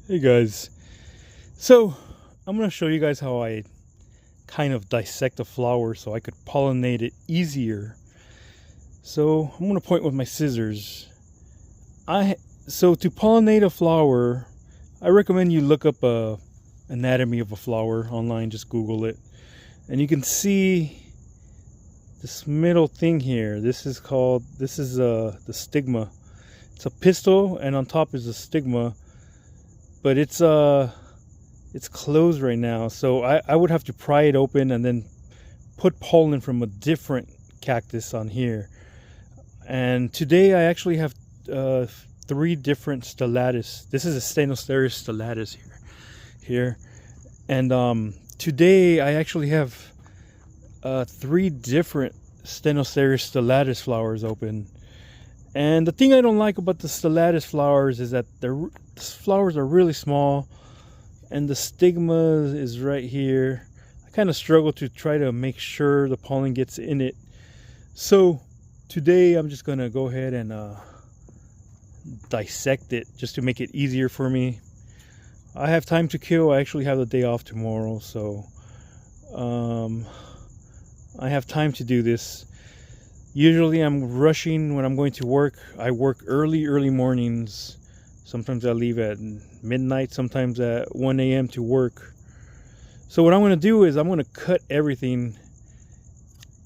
Hey guys, so I'm going to show you guys how I kind of dissect a flower so I could pollinate it easier. So I'm going to point with my scissors. So to pollinate a flower, I recommend you look up a anatomy of a flower online. Just Google it, and you can see this middle thing here. This is the stigma. It's a pistil, and on top is a stigma. But it's closed right now, so I would have to pry it open and then put pollen from a different cactus on here. And today I actually have 3 different stellatus. This is a Stenocereus stellatus here. And today I actually have 3 different Stenocereus stellatus flowers open. And the thing I don't like about the stellatus flowers is that the flowers are really small and the stigma is right here. I kind of struggle to try to make sure the pollen gets in it. So today I'm just going to go ahead and dissect it just to make it easier for me. I have time to kill. I actually have the day off tomorrow, so I have time to do this. Usually I'm rushing when I'm going to work. I work early mornings. Sometimes I leave at midnight, sometimes at 1 a.m. to work. So what I'm going to do is I'm going to cut everything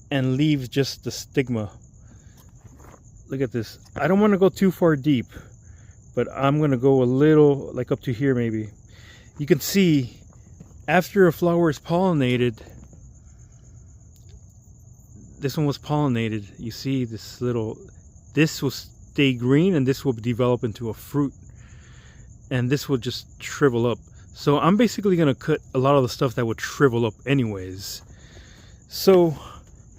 and leave just the stigma. Look at this. I don't want to go too far deep, but I'm going to go a little, like up to here maybe. You can see after a flower is pollinated, this one was pollinated. You see this will stay green and this will develop into a fruit. And this will just shrivel up. So I'm basically going to cut a lot of the stuff that would shrivel up anyways. So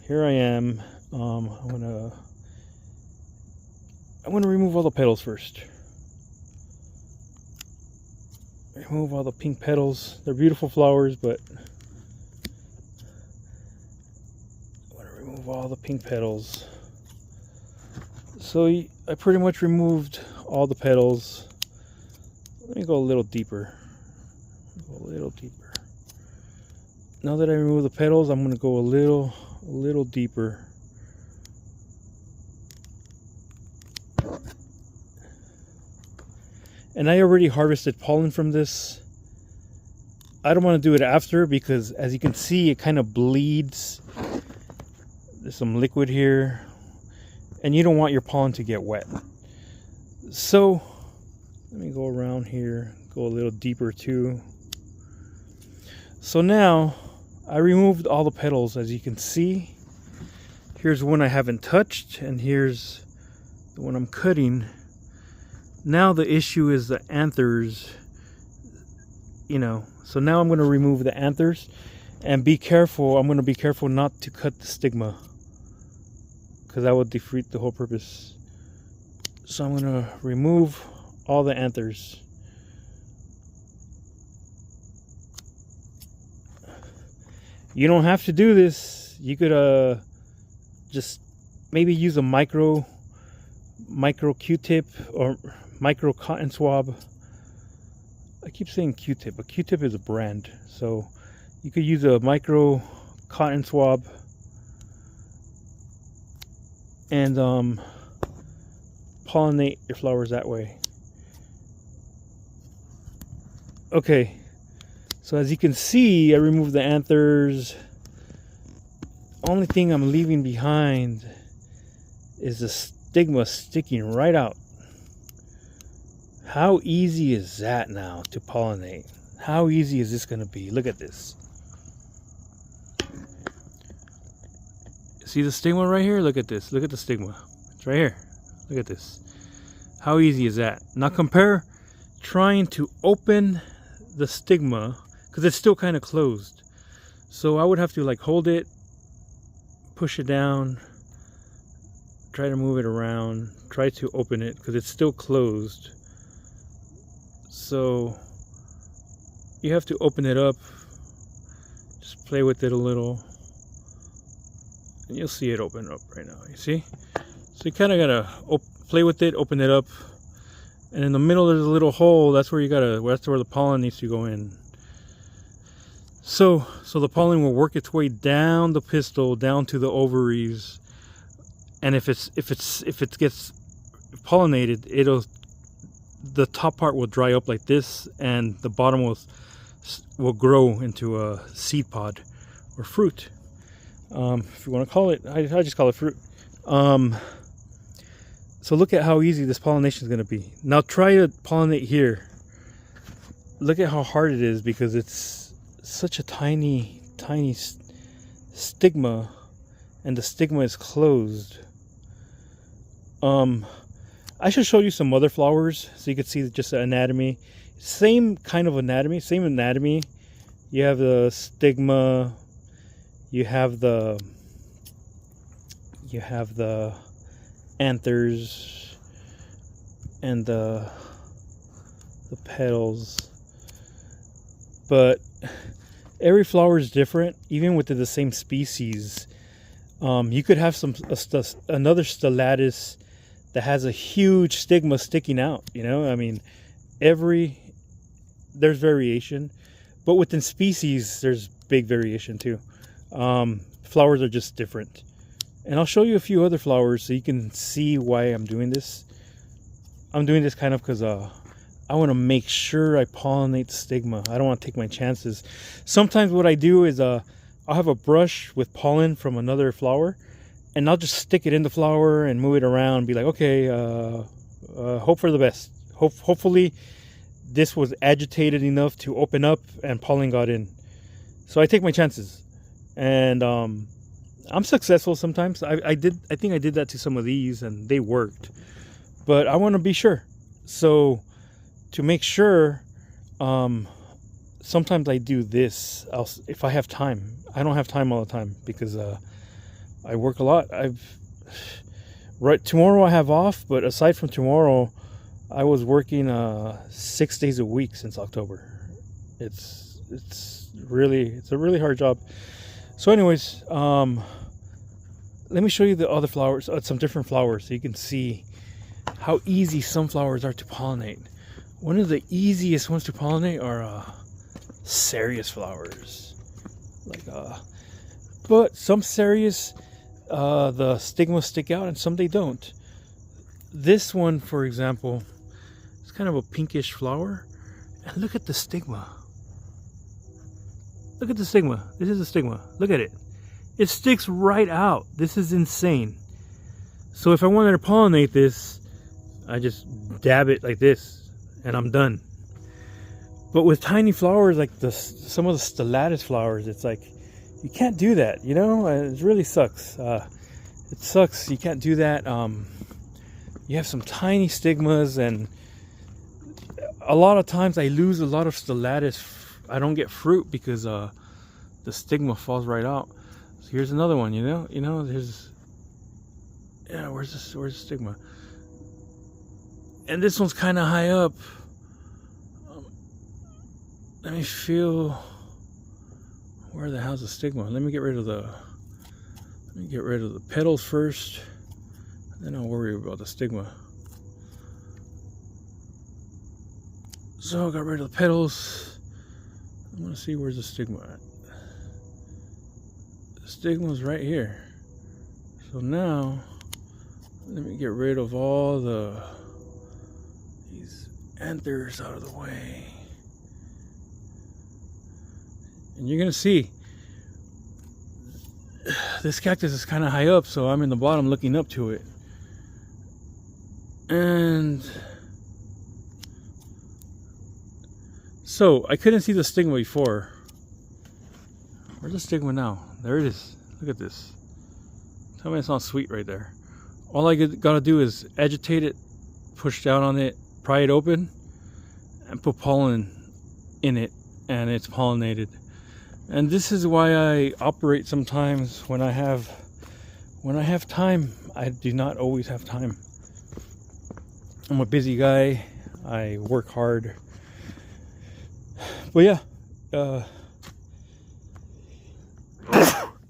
here I am. I'm going to remove all the petals first. Remove all the pink petals. They're beautiful flowers, but remove all the pink petals. So I pretty much removed all the petals. Let me go a little deeper. Now that I remove the petals, I'm going to go a little deeper. And I already harvested pollen from this. I don't want to do it after because, as you can see, it kind of bleeds. There's some liquid here, and you don't want your pollen to get wet. So let me go around here, go a little deeper too. So now I removed all the petals. As you can see, here's one I haven't touched, and here's the one I'm cutting. Now the issue is the anthers, so now I'm going to remove the anthers and be careful. I'm going to be careful not to cut the stigma, because that would defeat the whole purpose. So I'm going to remove all the anthers. You don't have to do this. You could just maybe use a micro Q-tip or micro cotton swab. I keep saying Q-tip, but Q-tip is a brand. So you could use a micro cotton swab and pollinate your flowers that way. Okay, so as you can see, I removed the anthers. Only thing I'm leaving behind is the stigma sticking right out. How easy is that now to pollinate? How easy is this going to be? Look at this. See the stigma right here? Look at this. Look at the stigma. It's right here. Look at this. How easy is that? Now compare trying to open the stigma, because it's still kind of closed. So I would have to hold it, push it down, try to move it around, try to open it because it's still closed. So you have to open it up, just play with it a little, and you'll see it open up right now. You see? So you kind of gotta play with it, open it up, And in the middle there's a little hole. That's where that's where the pollen needs to go in. So the pollen will work its way down the pistil, down to the ovaries. And if it gets pollinated, the top part will dry up like this, and the bottom will grow into a seed pod or fruit, if you want to call it. I just call it fruit. So look at how easy this pollination is going to be. Now try to pollinate here. Look at how hard it is, because it's such a tiny stigma, and the stigma is closed. I should show you some other flowers so you can see just the anatomy. Same kind of anatomy, same anatomy. You have the stigma, you have the anthers, and the petals. But every flower is different, even within the same species. You could have another stellatus that has a huge stigma sticking out, you know. I mean, there's variation, but within species there's big variation too. Flowers are just different. And I'll show you a few other flowers so you can see why I'm doing this. I'm doing this kind of because I want to make sure I pollinate the stigma. I don't want to take my chances. Sometimes what I do is I'll have a brush with pollen from another flower, and I'll just stick it in the flower and move it around and be like, okay, hope for the best. Hopefully this was agitated enough to open up and pollen got in. So I take my chances, and I'm successful sometimes. I think I did that to some of these and they worked, but I want to be sure. So to make sure, sometimes I do this if I have time. I don't have time all the time because I work a lot. Tomorrow I have off, but aside from tomorrow, I was working 6 days a week since October. It's a really hard job. So anyways, let me show you the other flowers, some different flowers, so you can see how easy some flowers are to pollinate. One of the easiest ones to pollinate are cereus flowers. But some cereus, the stigmas stick out and some they don't. This one, for example, it's kind of a pinkish flower, and look at the stigma. Look at the stigma. This is a stigma. Look at it. It sticks right out. This is insane. So if I wanted to pollinate this, I just dab it like this and I'm done. But with tiny flowers like some of the stellatus flowers, it's like you can't do that, you know? It really sucks. It sucks. You can't do that. You have some tiny stigmas, and a lot of times I lose a lot of stellatus. I don't get fruit because the stigma falls right out. So here's another one, you know, there's, yeah, where's the stigma? And this one's kind of high up. Let me feel, where the hell's the stigma? Let me get rid of the petals first, then I'll worry about the stigma. So I got rid of the petals. I want to see where's the stigma at. The stigma's right here. So now let me get rid of all these anthers out of the way. And you're gonna see this cactus is kind of high up, so I'm in the bottom looking up to it. And so I couldn't see the stigma before. Where's the stigma now? There it is. Look at this. Tell me it's not sweet right there. All I gotta do is agitate it, push down on it, pry it open, and put pollen in it, and it's pollinated. And this is why I operate sometimes when I have time. I do not always have time. I'm a busy guy. I work hard. But yeah,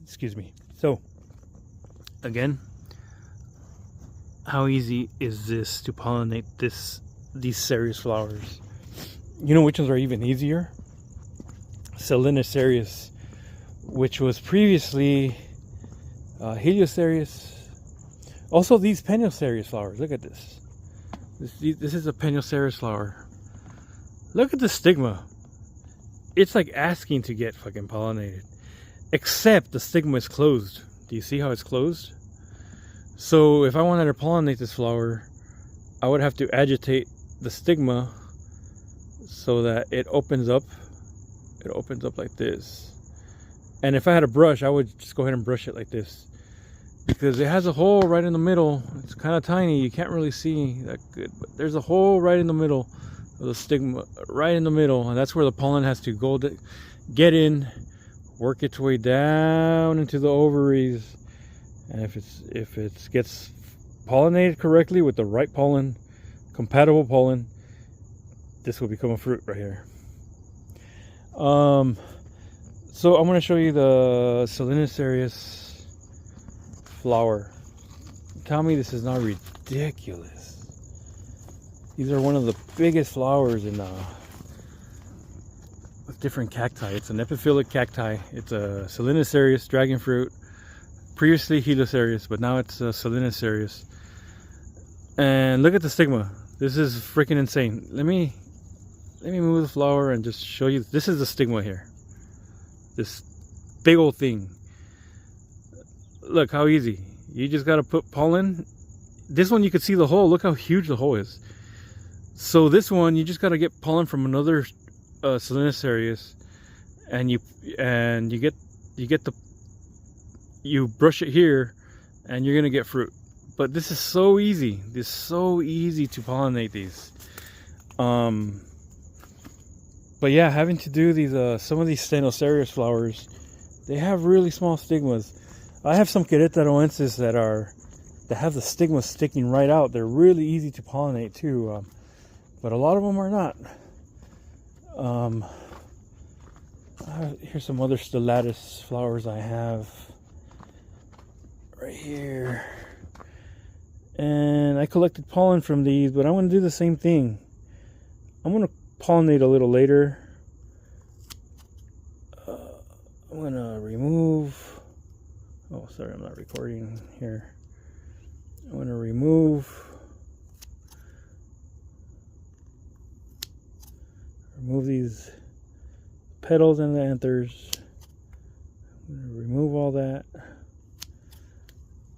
excuse me. So again, how easy is this to pollinate this Dissecting flowers. You know which ones are even easier? Stenocereus, which was previously Heliocereus. Also, these Stenocereus flowers. Look at this. This is a Stenocereus flower. Look at the stigma. It's like asking to get fucking pollinated. Except the stigma is closed. Do you see how it's closed? So if I wanted to pollinate this flower, I would have to agitate the stigma so that it opens up. It opens up like this. And if I had a brush, I would just go ahead and brush it like this. Because it has a hole right in the middle. It's kind of tiny. You can't really see that good. But there's a hole right in the middle of the stigma. Right in the middle. And that's where the pollen has to go to get in. Work its way down into the ovaries. And if it gets pollinated correctly with the right pollen, compatible pollen, this will become a fruit right here. So I'm going to show you the Stenocereus flower. Tell me this is not ridiculous. These are one of the biggest flowers in with different cacti. It's an epiphytic cacti. It's a Stenocereus dragon fruit. Previously Heliocereus, but now it's Stenocereus. And look at the stigma. This is freaking insane. Let me move the flower and just show you. This is the stigma here. This big old thing. Look how easy. You just gotta put pollen. This one you could see the hole. Look how huge the hole is. So this one you just gotta get pollen from another Stenocereus, and you brush it here, and you're gonna get fruit. But this is so easy. This is so easy to pollinate these. But yeah, having to do these some of these Stenocereus flowers, they have really small stigmas. I have some Querétaroenses that have the stigma sticking right out. They're really easy to pollinate too, but a lot of them are not. Here's some other stellatus flowers I have right here, and I collected pollen from these, but I'm going to do the same thing. I'm going to pollinate a little later. I'm going to remove. Oh, sorry, I'm not recording here. I'm going to remove these petals and the anthers. I'm going to remove all that.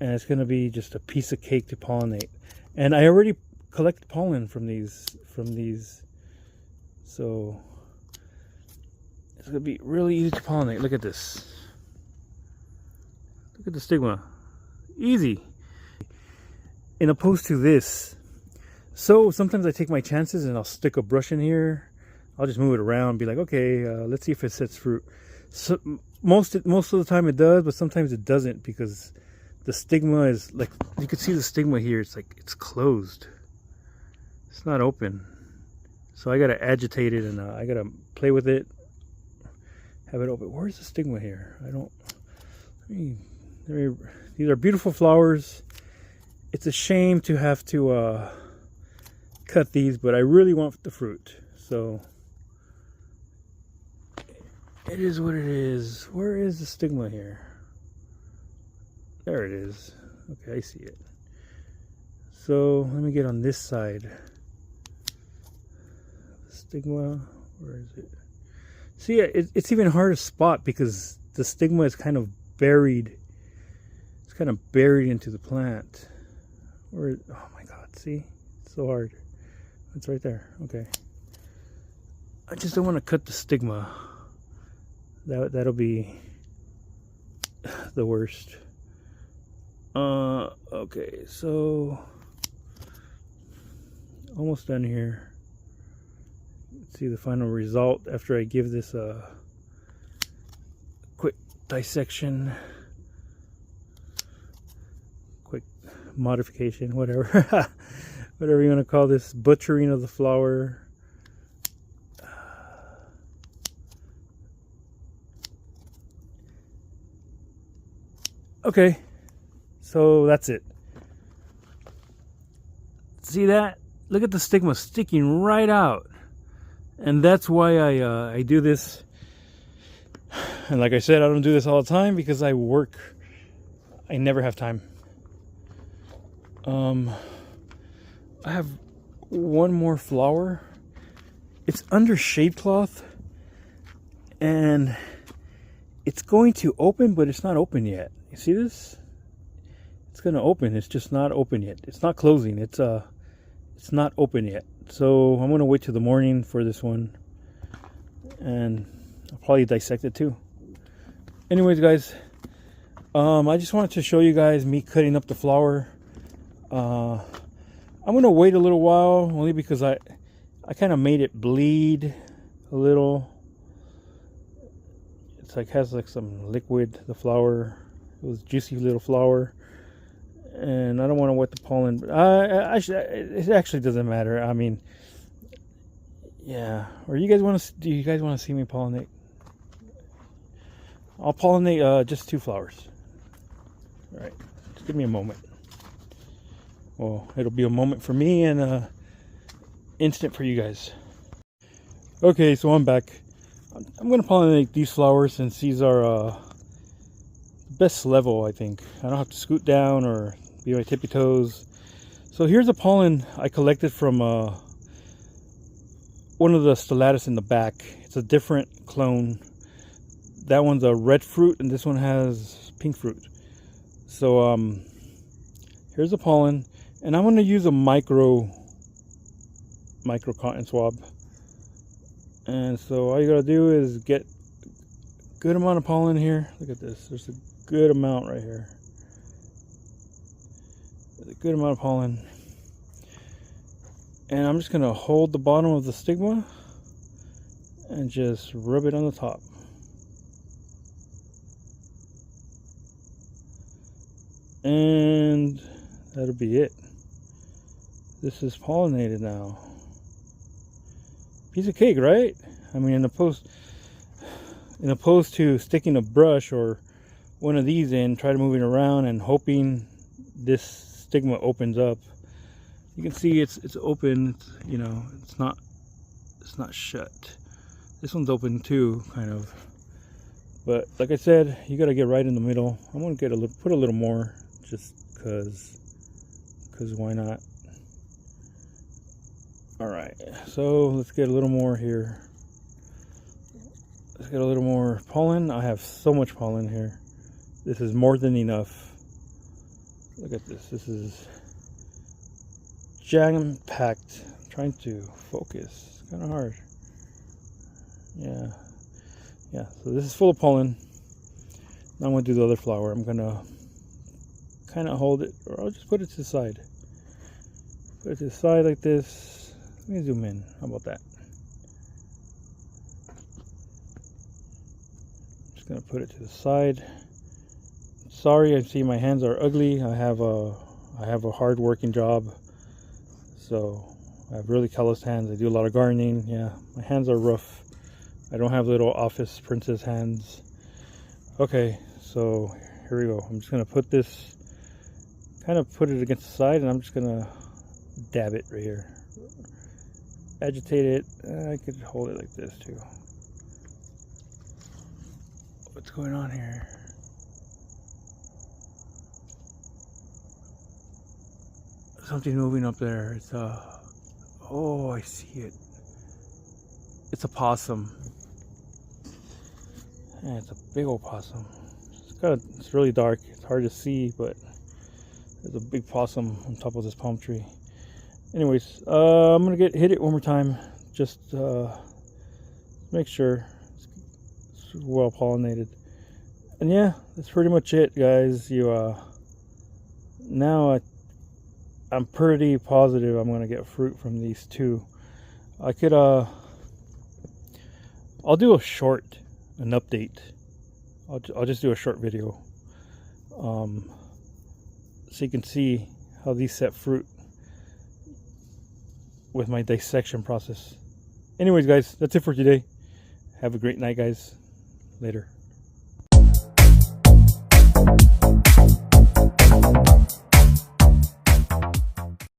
And it's going to be just a piece of cake to pollinate. And I already collected pollen from these. So it's going to be really easy to pollinate. Look at this. Look at the stigma. Easy. In opposed to this. So sometimes I take my chances and I'll stick a brush in here. I'll just move it around and be like, okay, let's see if it sets fruit. So most of the time it does, but sometimes it doesn't, because the stigma is like, you can see the stigma here. It's like, it's closed. It's not open. So I got to agitate it, and I got to play with it. Have it open. Where's the stigma here? These are beautiful flowers. It's a shame to have to cut these, but I really want the fruit. So it is what it is. Where is the stigma here? There it is. Okay, I see it. So let me get on this side. Stigma, where is it? See, it's even hard to spot because the stigma is kind of buried. It's kind of buried into the plant. Oh my God, see? It's so hard. It's right there. Okay. I just don't want to cut the stigma. That'll be the worst. Okay, so almost done here. Let's see the final result after I give this a quick dissection, quick modification, whatever whatever you want to call this, butchering of the flower. Okay, so that's it. See that? look at the stigma sticking right out. And that's why I do this. And like I said, I don't do this all the time because I work. I never have time. I have one more flower. It's under shade cloth, and it's going to open, but it's not open yet. You see this? It's going to open. It's just not open yet. It's not closing. It's not open yet. So I'm going to wait till the morning for this one, and I'll probably dissect it too. Anyways, guys, I just wanted to show you guys me cutting up the flower. I'm going to wait a little while, only because I kind of made it bleed a little. It's like has like some liquid, the flower. It was juicy little flower, and I don't want to wet the pollen. But it actually doesn't matter. I mean, yeah. Or you guys want to? Do you guys want to see me pollinate? I'll pollinate just 2 flowers. All right, just give me a moment. Well, it'll be a moment for me and instant for you guys. Okay, so I'm back. I'm going to pollinate these flowers since these are best level, I think. I don't have to scoot down or be on my tippy toes. So here's a pollen I collected from one of the Stellatus in the back. It's a different clone. That one's a red fruit and this one has pink fruit. So here's the pollen, and I'm going to use a micro cotton swab. And so all you gotta do is get a good amount of pollen here. Look at this. There's a good amount right here. There's a good amount of pollen. And I'm just gonna hold the bottom of the stigma and just rub it on the top. And that'll be it. This is pollinated now. Piece of cake, right? I mean, opposed to sticking a brush or one of these in, try to move it around and hoping this stigma opens up. You can see it's open. It's, you know, it's not shut. This one's open too, kind of. But like I said, you gotta get right in the middle. I'm gonna put a little more, just cause why not? Alright, so let's get a little more here. Let's get a little more pollen. I have so much pollen here. This is more than enough. Look at this. This is jam-packed. I'm trying to focus. It's kind of hard. Yeah. So this is full of pollen. Now I'm going to do the other flower. I'm going to kind of hold it, or I'll just put it to the side. Put it to the side like this. Let me zoom in. How about that? Just gonna put it to the side. Sorry, I see my hands are ugly. I have a hard working job, so I have really calloused hands. I do a lot of gardening. Yeah, my hands are rough. I don't have little office princess hands. Okay, so here we go. I'm just gonna put this, kind of put it against the side, and I'm just gonna dab it right here. Agitate it. I could hold it like this too. What's going on here? Something moving up there. It's oh, I see it. It's a possum. Yeah, it's a big old possum. It's really dark. It's hard to see, but there's a big possum on top of this palm tree. Anyways, I'm gonna hit it one more time, just make sure it's well pollinated. And yeah, that's pretty much it, guys. Now I'm pretty positive I'm gonna get fruit from these 2. I could I'll do an update. I'll just do a short video, so you can see how these set fruit with my dissection process. Anyways, guys, that's it for today. Have a great night, guys. Later.